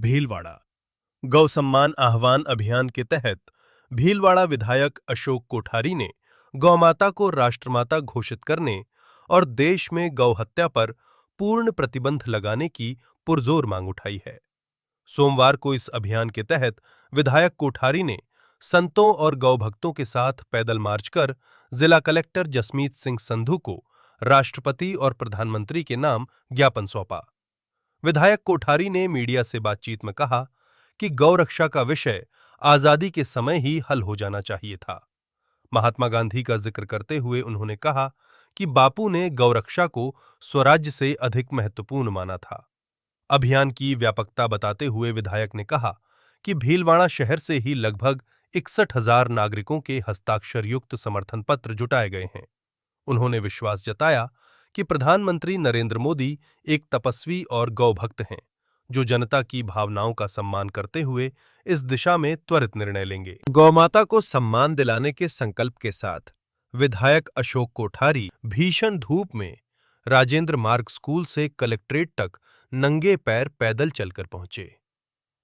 भीलवाड़ा गौ सम्मान आह्वान अभियान के तहत भीलवाड़ा विधायक अशोक कोठारी ने गौमाता को राष्ट्रमाता घोषित करने और देश में गौ हत्या पर पूर्ण प्रतिबंध लगाने की पुरजोर मांग उठाई है। सोमवार को इस अभियान के तहत विधायक कोठारी ने संतों और गौ भक्तों के साथ पैदल मार्च कर जिला कलेक्टर जसमीत सिंह संधू को राष्ट्रपति और प्रधानमंत्री के नाम ज्ञापन सौंपा। विधायक कोठारी ने मीडिया से बातचीत में कहा कि गौ रक्षा का विषय आजादी के समय ही हल हो जाना चाहिए था। महात्मा गांधी का जिक्र करते हुए उन्होंने कहा कि बापू ने गौ रक्षा को स्वराज्य से अधिक महत्वपूर्ण माना था। अभियान की व्यापकता बताते हुए विधायक ने कहा कि भीलवाड़ा शहर से ही लगभग 61,000 नागरिकों के हस्ताक्षर युक्त समर्थन पत्र जुटाए गए हैं। उन्होंने विश्वास जताया कि प्रधानमंत्री नरेंद्र मोदी एक तपस्वी और गौ भक्त हैं, जो जनता की भावनाओं का सम्मान करते हुए इस दिशा में त्वरित निर्णय लेंगे। गौमाता को सम्मान दिलाने के संकल्प के साथ विधायक अशोक कोठारी भीषण धूप में राजेंद्र मार्ग स्कूल से कलेक्ट्रेट तक नंगे पैर पैदल चलकर पहुंचे।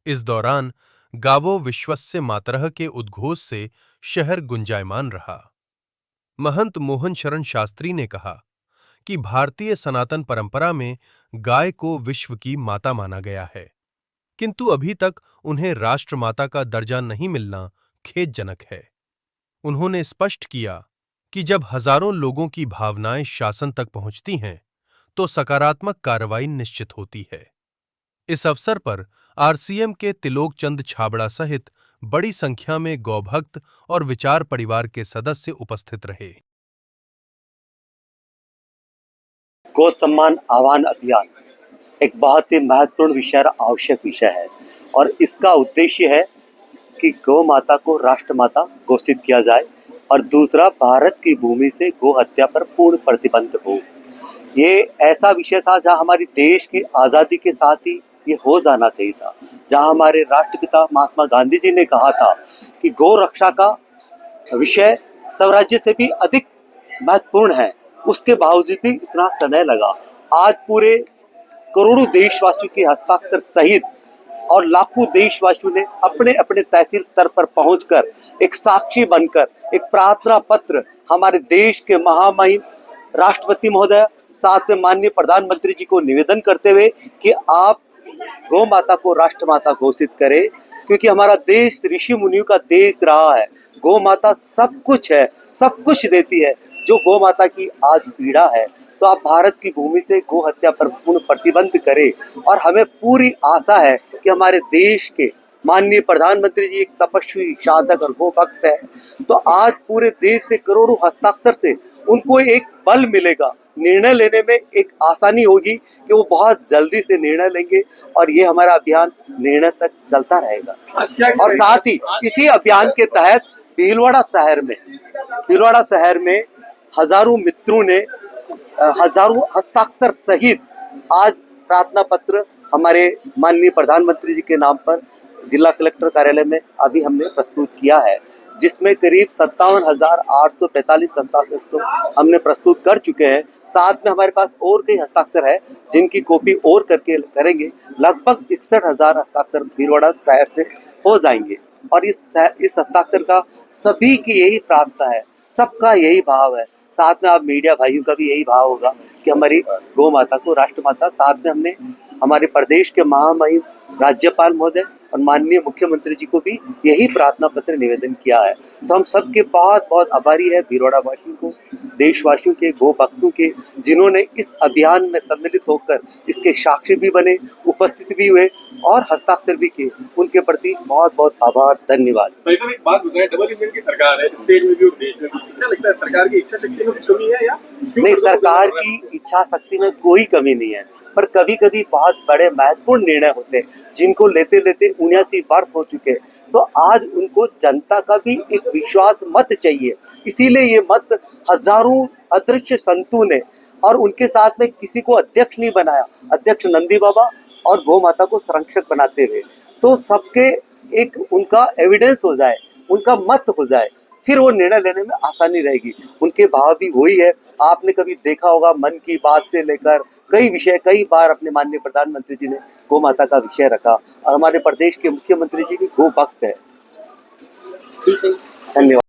इस दौरान गावो विश्वस्य मातरः के उद्घोष से शहर गुंजायमान रहा। महंत मोहन शरण शास्त्री ने कहा कि भारतीय सनातन परंपरा में गाय को विश्व की माता माना गया है, किंतु अभी तक उन्हें राष्ट्रमाता का दर्जा नहीं मिलना खेदजनक है। उन्होंने स्पष्ट किया कि जब हजारों लोगों की भावनाएं शासन तक पहुंचती हैं, तो सकारात्मक कार्रवाई निश्चित होती है। इस अवसर पर आरसीएम के तिलोक चंद छाबड़ा सहित बड़ी संख्या में गौभक्त और विचार परिवार के सदस्य उपस्थित रहे। गौ सम्मान आह्वान अभियान एक बहुत ही महत्वपूर्ण विषय और आवश्यक विषय है और इसका उद्देश्य है कि गौ माता को राष्ट्रमाता घोषित किया जाए और दूसरा भारत की भूमि से गौ हत्या पर पूर्ण प्रतिबंध हो। ये ऐसा विषय था जहां हमारी देश की आज़ादी के साथ ही ये हो जाना चाहिए था, जहां हमारे राष्ट्रपिता महात्मा गांधी जी ने कहा था कि गौ रक्षा का विषय स्वराज्य से भी अधिक महत्वपूर्ण है। उसके बावजूद भी इतना समय लगा। आज पूरे करोड़ों देशवासियों के हस्ताक्षर सहित और लाखों देशवासियों ने अपने अपने तहसील स्तर पर पहुंचकर एक साक्षी बनकर एक प्रार्थना पत्र हमारे देश के महामहिम राष्ट्रपति महोदय साथ में माननीय प्रधानमंत्री जी को निवेदन करते हुए कि आप गौ माता को राष्ट्रमाता घोषित करें, क्योंकि हमारा देश ऋषि मुनियों का देश रहा है। गौ माता सब कुछ है, सब कुछ देती है। जो गौ माता की आज पीड़ा है, तो आप भारत की भूमि से गौ हत्या पर पूर्ण प्रतिबंध करें। और हमें पूरी आशा है कि हमारे देश के माननीय प्रधानमंत्री जी एक तपस्वी साधक और गौ भक्त है, तो आज पूरे देश से करोड़ों हस्ताक्षर से उनको एक बल मिलेगा, निर्णय लेने में एक आसानी होगी कि वो बहुत जल्दी से निर्णय लेंगे और ये हमारा अभियान निर्णय तक चलता रहेगा। और साथ ही इसी अभियान के तहत भीलवाड़ा शहर में हजारों मित्रों ने हजारों हस्ताक्षर सहित आज प्रार्थना पत्र हमारे माननीय प्रधानमंत्री जी के नाम पर जिला कलेक्टर कार्यालय में अभी हमने प्रस्तुत किया है, जिसमें करीब 57,845 हस्ताक्षर तो हमने प्रस्तुत कर चुके हैं। साथ में हमारे पास और कई हस्ताक्षर है जिनकी कॉपी और करके करेंगे। लगभग 61,000 हस्ताक्षर भीलवाड़ा शहर से हो जाएंगे और इस हस्ताक्षर का सभी की यही प्रार्थना है, सबका यही भाव है। साथ में आप मीडिया भाइयों का भी यही भाव होगा कि हमारी गौ माता को राष्ट्रमाता। साथ में हमने हमारे प्रदेश के महामहिम राज्यपाल महोदय और माननीय मुख्यमंत्री जी को भी यही प्रार्थना पत्र निवेदन किया है। तो हम सबके बहुत बहुत आभारी है भीलवाड़ा वासियों को, देशवासियों के, गौ भक्तों के, जिन्होंने इस अभियान में सम्मिलित होकर इसके साक्षी भी बने, उपस्थित भी हुए और हस्ताक्षर भी किए। उनके प्रति बहुत बहुत आभार, धन्यवाद। एक बात बताएं, डबल इंजन की सरकार है, स्टेट में भी और देश में भी, क्या लगता है सरकार की इच्छा शक्ति में कुछ कमी है या नहीं? सरकार की इच्छा शक्ति में कोई कमी नहीं है, पर कभी कभी बहुत बड़े महत्वपूर्ण निर्णय होते हैं जिनको लेते लेते 79 वर्ष हो चुके हैं, तो आज उनको जनता का भी एक विश्वास मत चाहिए। इसीलिए ये मत हजारों अदृश्य संतों ने और उनके साथ में किसी को अध्यक्ष नहीं बनाया, अध्यक्ष नंदी बाबा और गौ माता को संरक्षक बनाते हुए, तो सबके एक उनका एविडेंस हो जाए, उनका मत हो जाए, फिर वो निर्णय लेने में आसानी रहेगी। उनके भाव भी वही है। आपने कभी देखा होगा मन की बात से लेकर कई विषय कई बार अपने माननीय प्रधानमंत्री जी ने गौ माता का विषय रखा और हमारे प्रदेश के मुख्यमंत्री जी भी गो भक्त है। ठीक है। धन्यवाद।